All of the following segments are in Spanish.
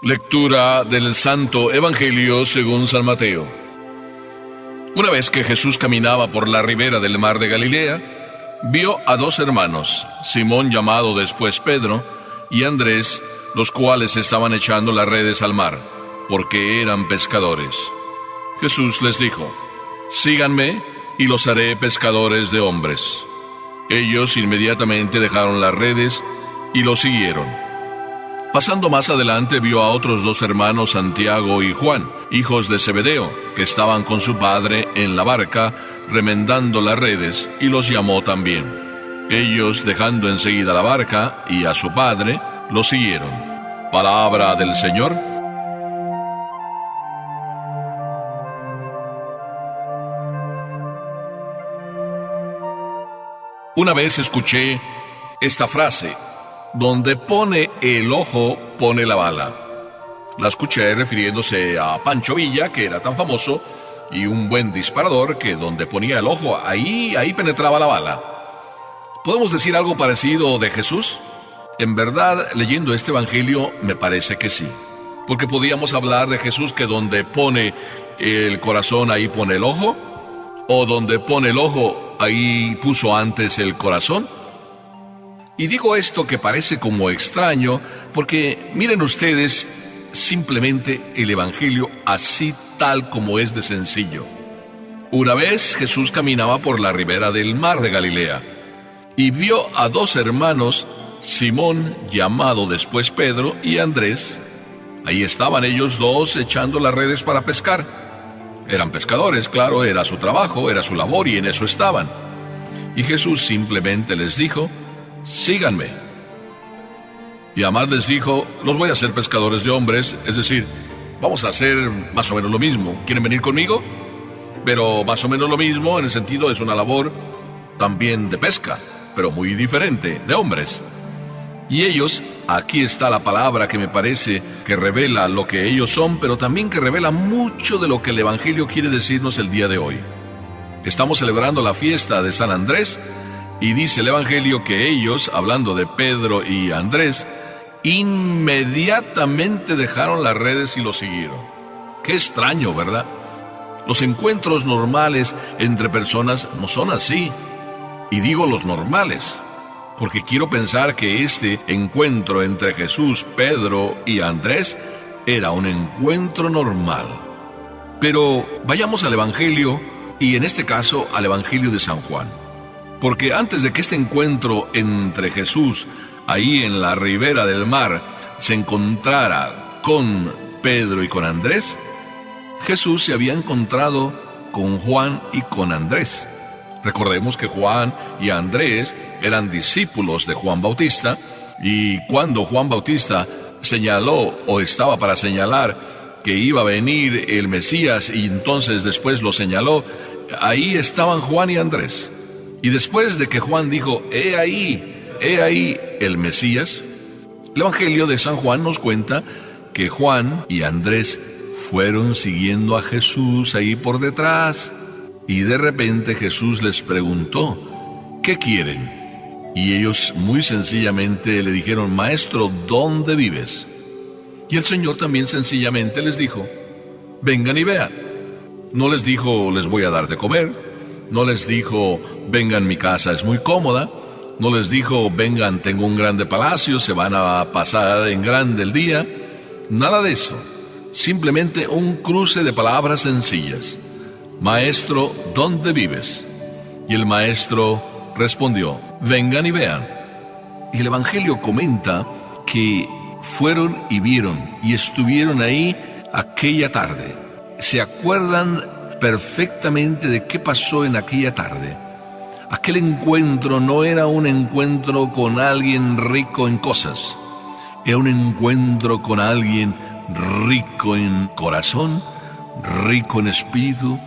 Lectura del Santo Evangelio según San Mateo. Una vez que Jesús caminaba por la ribera del mar de Galilea, vio a dos hermanos, Simón llamado después Pedro, y Andrés, los cuales estaban echando las redes al mar, porque eran pescadores. Jesús les dijo: «Síganme, y los haré pescadores de hombres». Ellos inmediatamente dejaron las redes y lo siguieron. Pasando más adelante vio a otros dos hermanos, Santiago y Juan, hijos de Zebedeo, que estaban con su padre en la barca, remendando las redes, y los llamó también. Ellos, dejando enseguida la barca y a su padre, lo siguieron. Palabra del Señor. Una vez escuché esta frase: donde pone el ojo, pone la bala. La escuché refiriéndose a Pancho Villa, que era tan famoso y un buen disparador, que donde ponía el ojo, ahí penetraba la bala. ¿Podemos decir algo parecido de Jesús? En verdad, leyendo este evangelio, me parece que sí. Porque podíamos hablar de Jesús que donde pone el corazón, ahí pone el ojo, o donde pone el ojo, ahí puso antes el corazón. Y digo esto que parece como extraño, porque miren ustedes simplemente el Evangelio así tal como es de sencillo. Una vez Jesús caminaba por la ribera del mar de Galilea, y vio a dos hermanos, Simón, llamado después Pedro, y Andrés. Ahí estaban ellos dos echando las redes para pescar. Eran pescadores, claro, era su trabajo, era su labor, y en eso estaban. Y Jesús simplemente les dijo: «Síganme». Y además les dijo: «Los voy a hacer pescadores de hombres», es decir, vamos a hacer más o menos lo mismo. ¿Quieren venir conmigo? Pero más o menos lo mismo en el sentido es una labor también de pesca, pero muy diferente, de hombres. Y ellos, aquí está la palabra que me parece que revela lo que ellos son, pero también que revela mucho de lo que el Evangelio quiere decirnos el día de hoy. Estamos celebrando la fiesta de San Andrés, y dice el Evangelio que ellos, hablando de Pedro y Andrés, inmediatamente dejaron las redes y lo siguieron. Qué extraño, ¿verdad? Los encuentros normales entre personas no son así. Y digo los normales, porque quiero pensar que este encuentro entre Jesús, Pedro y Andrés era un encuentro normal. Pero vayamos al Evangelio, y en este caso al Evangelio de San Juan. Porque antes de que este encuentro entre Jesús, ahí en la ribera del mar, se encontrara con Pedro y con Andrés, Jesús se había encontrado con Juan y con Andrés. Recordemos que Juan y Andrés eran discípulos de Juan Bautista, y cuando Juan Bautista señaló o estaba para señalar que iba a venir el Mesías, y entonces después lo señaló, ahí estaban Juan y Andrés. Y después de que Juan dijo: he ahí el Mesías, el Evangelio de San Juan nos cuenta que Juan y Andrés fueron siguiendo a Jesús ahí por detrás. Y de repente Jesús les preguntó: ¿qué quieren? Y ellos muy sencillamente le dijeron: Maestro, ¿dónde vives? Y el Señor también sencillamente les dijo: vengan y vean. No les dijo: les voy a dar de comer. No les dijo: vengan, mi casa es muy cómoda. No les dijo: vengan, tengo un grande palacio, se van a pasar en grande el día. Nada de eso. Simplemente un cruce de palabras sencillas. Maestro, ¿dónde vives? Y el maestro respondió: vengan y vean. Y el Evangelio comenta que fueron y vieron y estuvieron ahí aquella tarde. ¿Se acuerdan perfectamente de qué pasó en aquella tarde? Aquel encuentro no era un encuentro con alguien rico en cosas. Era un encuentro con alguien rico en corazón, rico en espíritu,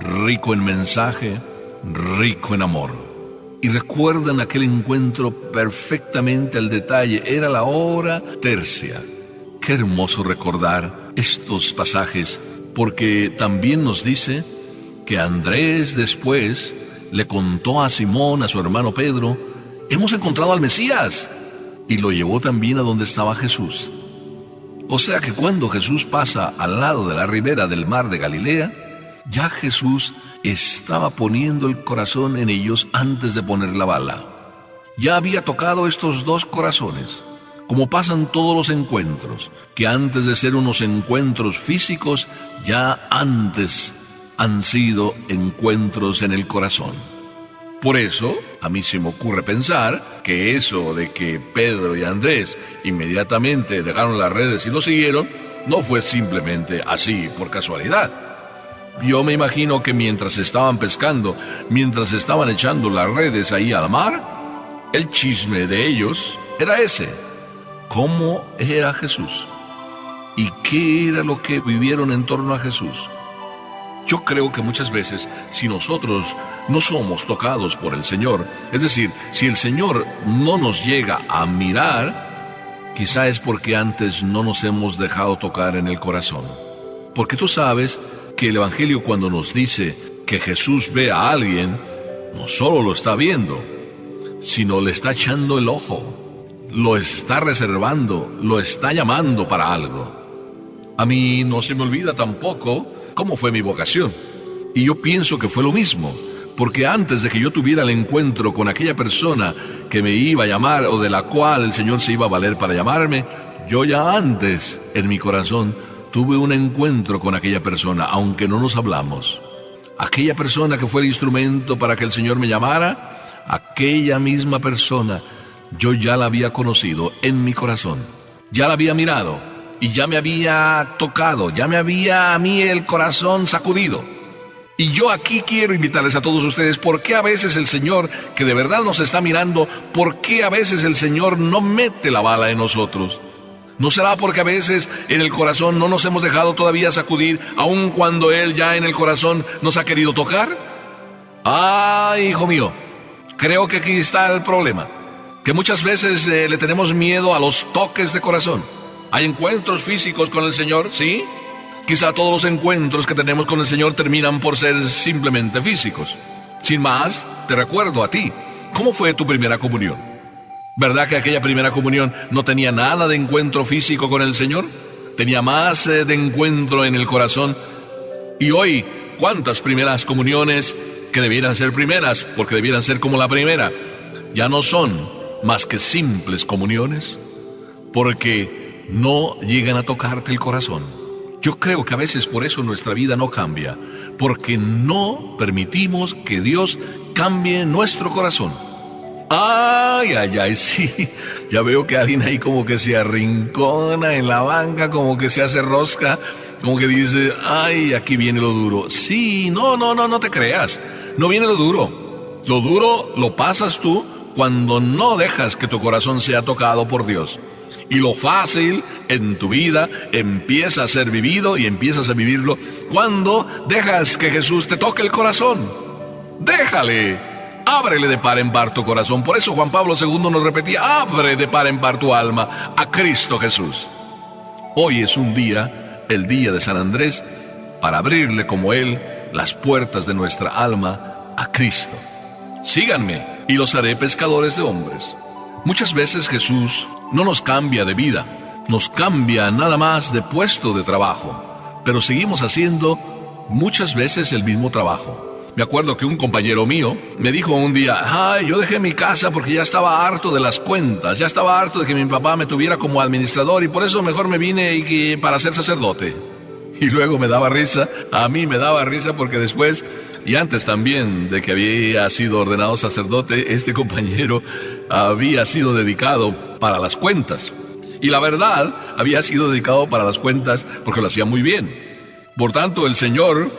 rico en mensaje, rico en amor. Y recuerdan aquel encuentro perfectamente al detalle. Era la hora tercia. Qué hermoso recordar estos pasajes, porque también nos dice que Andrés después le contó a Simón, a su hermano Pedro: hemos encontrado al Mesías. Y lo llevó también a donde estaba Jesús. O sea que cuando Jesús pasa al lado de la ribera del mar de Galilea, ya Jesús estaba poniendo el corazón en ellos antes de poner la bala. Ya había tocado estos dos corazones, como pasan todos los encuentros, que antes de ser unos encuentros físicos, ya antes han sido encuentros en el corazón. Por eso, a mí se me ocurre pensar que eso de que Pedro y Andrés inmediatamente dejaron las redes y lo siguieron, no fue simplemente así por casualidad. Yo me imagino que mientras estaban pescando, mientras estaban echando las redes ahí al mar, el chisme de ellos era ese: ¿cómo era Jesús? ¿Y qué era lo que vivieron en torno a Jesús? Yo creo que muchas veces, si nosotros no somos tocados por el Señor, es decir, si el Señor no nos llega a mirar, quizá es porque antes no nos hemos dejado tocar en el corazón. Porque tú sabes que el Evangelio, cuando nos dice que Jesús ve a alguien, no solo lo está viendo, sino le está echando el ojo, lo está reservando, lo está llamando para algo. A mí no se me olvida tampoco cómo fue mi vocación. Y yo pienso que fue lo mismo, porque antes de que yo tuviera el encuentro con aquella persona que me iba a llamar o de la cual el Señor se iba a valer para llamarme, yo ya antes, en mi corazón, tuve un encuentro con aquella persona, aunque no nos hablamos. Aquella persona que fue el instrumento para que el Señor me llamara, aquella misma persona, yo ya la había conocido en mi corazón. Ya la había mirado y ya me había tocado, ya me había a mí el corazón sacudido. Y yo aquí quiero invitarles a todos ustedes, ¿por qué a veces el Señor, que de verdad nos está mirando, por qué a veces el Señor no mete la bala en nosotros? ¿No será porque a veces en el corazón no nos hemos dejado todavía sacudir, aun cuando Él ya en el corazón nos ha querido tocar? ¡Ay, hijo mío! Creo que aquí está el problema, que muchas veces le tenemos miedo a los toques de corazón. Hay encuentros físicos con el Señor, ¿sí? Quizá todos los encuentros que tenemos con el Señor terminan por ser simplemente físicos. Sin más, te recuerdo a ti, ¿cómo fue tu primera comunión? ¿Verdad que aquella primera comunión no tenía nada de encuentro físico con el Señor? Tenía más de encuentro en el corazón. Y hoy, ¿cuántas primeras comuniones que debieran ser primeras, porque debieran ser como la primera, ya no son más que simples comuniones? Porque no llegan a tocarte el corazón. Yo creo que a veces por eso nuestra vida no cambia, porque no permitimos que Dios cambie nuestro corazón. Ay, ay, ay, sí, ya veo que alguien ahí como que se arrincona en la banca, como que se hace rosca, como que dice, ay, aquí viene lo duro. Sí, no te creas, no viene lo duro. Lo duro lo pasas tú cuando no dejas que tu corazón sea tocado por Dios. Y lo fácil en tu vida empieza a ser vivido y empiezas a vivirlo cuando dejas que Jesús te toque el corazón. Déjale, ábrele de par en par tu corazón. Por eso Juan Pablo II nos repetía, abre de par en par tu alma a Cristo Jesús. Hoy es un día, el día de San Andrés, para abrirle como Él las puertas de nuestra alma a Cristo. Síganme y los haré pescadores de hombres. Muchas veces Jesús no nos cambia de vida, nos cambia nada más de puesto de trabajo, pero seguimos haciendo muchas veces el mismo trabajo. Me acuerdo que un compañero mío me dijo un día, ay, yo dejé mi casa porque ya estaba harto de las cuentas, ya estaba harto de que mi papá me tuviera como administrador y por eso mejor me vine para ser sacerdote. Y luego me daba risa, a mí me daba risa porque después, y antes también de que había sido ordenado sacerdote, este compañero había sido dedicado para las cuentas. Y la verdad, había sido dedicado para las cuentas porque lo hacía muy bien. Por tanto, el Señor,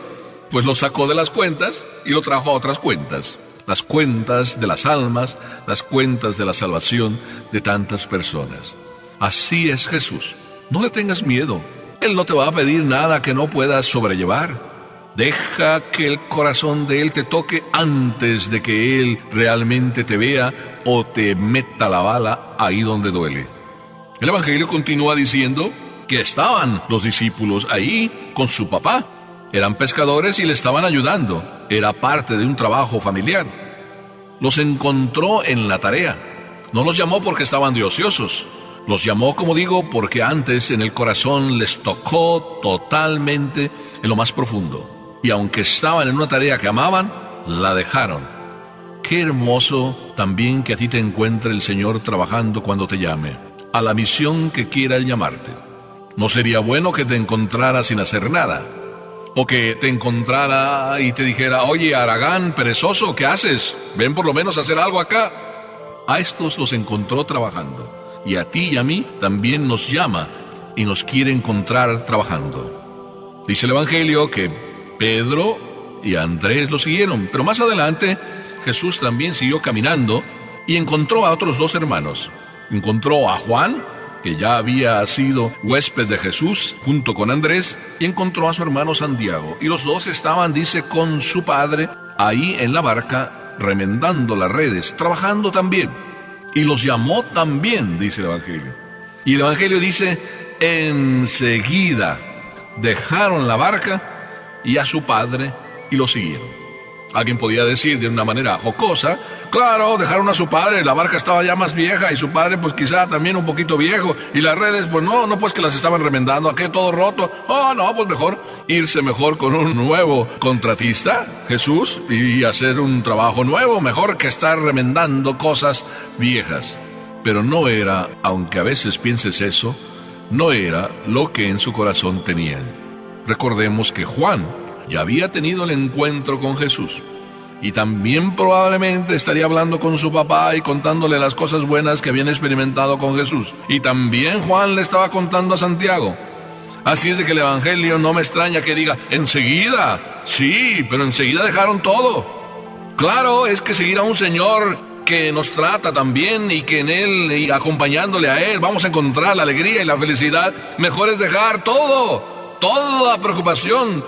pues lo sacó de las cuentas y lo trajo a otras cuentas. Las cuentas de las almas, las cuentas de la salvación de tantas personas. Así es Jesús. No le tengas miedo. Él no te va a pedir nada que no puedas sobrellevar. Deja que el corazón de Él te toque antes de que Él realmente te vea o te meta la bala ahí donde duele. El Evangelio continúa diciendo que estaban los discípulos ahí con su papá. Eran pescadores y le estaban ayudando. Era parte de un trabajo familiar. Los encontró en la tarea. No los llamó porque estaban de ociosos. Los llamó, como digo, porque antes en el corazón les tocó totalmente en lo más profundo. Y aunque estaban en una tarea que amaban, la dejaron. Qué hermoso también que a ti te encuentre el Señor trabajando cuando te llame, a la misión que quiera Él llamarte. No sería bueno que te encontrara sin hacer nada, o que te encontrara y te dijera: oye, Aragán, perezoso, ¿qué haces? Ven por lo menos a hacer algo acá. A estos los encontró trabajando, y a ti y a mí también nos llama y nos quiere encontrar trabajando. Dice el Evangelio que Pedro y Andrés lo siguieron, pero más adelante Jesús también siguió caminando y encontró a otros 2 hermanos. Encontró a Juan, que ya había sido huésped de Jesús junto con Andrés, y encontró a su hermano Santiago. Y los 2 estaban, dice, con su padre ahí en la barca, remendando las redes, trabajando también. Y los llamó también, dice el Evangelio. Y el Evangelio dice: enseguida dejaron la barca y a su padre y lo siguieron. Alguien podía decir de una manera jocosa: claro, dejaron a su padre, la barca estaba ya más vieja y su padre pues quizá también un poquito viejo, y las redes pues no pues que las estaban remendando, aquello todo roto. Oh, no, pues mejor irse mejor con un nuevo contratista, Jesús, y hacer un trabajo nuevo, mejor que estar remendando cosas viejas. Pero no era, aunque a veces pienses eso, no era lo que en su corazón tenían. Recordemos que Juan ya había tenido el encuentro con Jesús, y también probablemente estaría hablando con su papá y contándole las cosas buenas que habían experimentado con Jesús. Y también Juan le estaba contando a Santiago. Así es de que el Evangelio no me extraña que diga: enseguida. Sí, pero enseguida dejaron todo. Claro, es que seguir a un Señor que nos trata también, y que en Él, y acompañándole a Él, vamos a encontrar la alegría y la felicidad. Mejor es dejar todo, toda preocupación,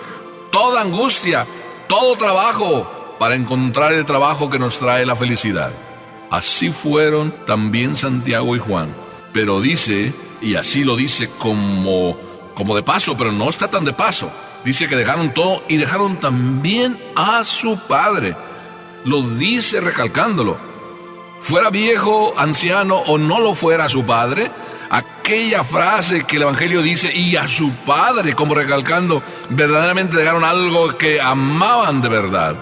toda angustia, todo trabajo, para encontrar el trabajo que nos trae la felicidad. Así fueron también Santiago y Juan. Pero dice, y así lo dice como de paso, pero no está tan de paso. Dice que dejaron todo y dejaron también a su padre. Lo dice recalcándolo. Fuera viejo, anciano o no lo fuera su padre, aquella frase que el Evangelio dice: y a su padre, como recalcando, verdaderamente dejaron algo que amaban de verdad,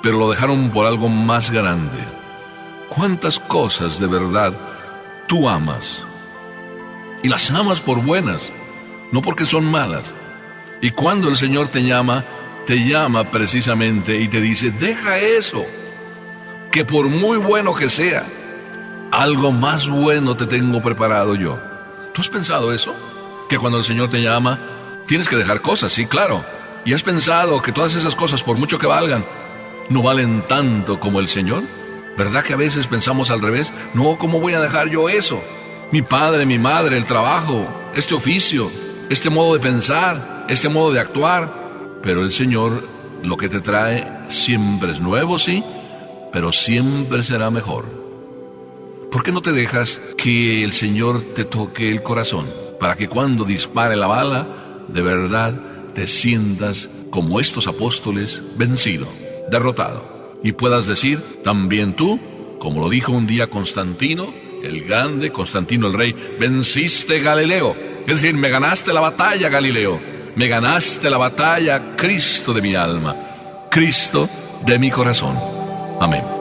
pero lo dejaron por algo más grande. ¿Cuántas cosas de verdad tú amas? Y las amas por buenas, no porque son malas. Y cuando el Señor te llama precisamente y te dice: deja eso, que por muy bueno que sea, algo más bueno te tengo preparado yo. ¿Tú has pensado eso? Que cuando el Señor te llama, tienes que dejar cosas, sí, claro. ¿Y has pensado que todas esas cosas, por mucho que valgan, no valen tanto como el Señor? ¿Verdad que a veces pensamos al revés? No, ¿cómo voy a dejar yo eso? Mi padre, mi madre, el trabajo, este oficio, este modo de pensar, este modo de actuar. Pero el Señor lo que te trae siempre es nuevo, sí, pero siempre será mejor. ¿Por qué no te dejas que el Señor te toque el corazón, para que cuando dispare la bala, de verdad te sientas como estos apóstoles, vencido, derrotado, y puedas decir también tú, como lo dijo un día Constantino, el grande Constantino el rey: venciste, Galileo? Es decir, me ganaste la batalla, Galileo, me ganaste la batalla, Cristo de mi alma, Cristo de mi corazón. Amén.